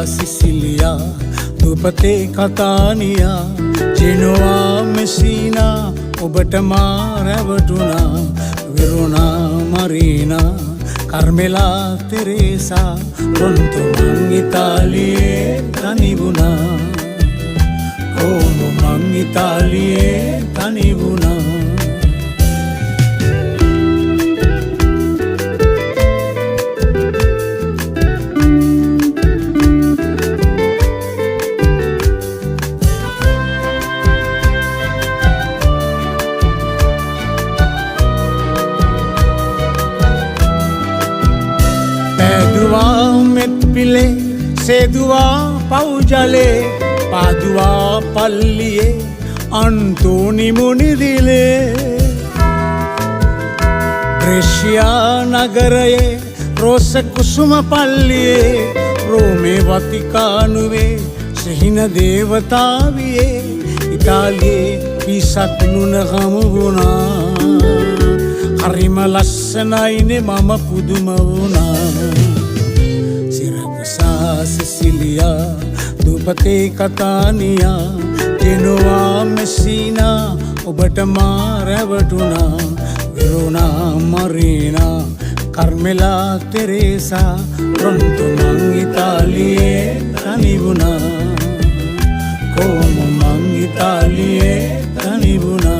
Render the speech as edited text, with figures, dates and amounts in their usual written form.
සිසිලියා දුපතේ කතානියා ජෙනෝවා මෙසීනා ඔබට මා රැවටුණා වෙරෝනා මරීනා කර්මෙලා තෙරේසා රොන්තු මං ඉතාලියේ තනිවුණා කොහොම මං ඉතාලියේ තනිවුණා මෙත් පිලේ සේදුවා පවුජලේ පාදුවා පල්ලියේ අන්තෝනි මුනිදිලේ බ්‍රෙෂියා නගරයේ රෝස කුසුම පල්ලියේ රෝමේ වතිකානුවේ සිහින දේවතාවියේ ඉතාලියේ පිසක් නුන හමු වුණා හරිම ලස්සනයිනේ මම පුදුම වුණා සිසිලියා දුපතේ කතානියා ජෙනෝවා මෙසීනා ඔබට මා රැවටුණා වෙරෝනා මරීනා කර්මෙලා තෙරේසා රොන්තු මං ඉතාලියේ තනිවුණා කොහොම මං ඉතාලියේ තනිවුණා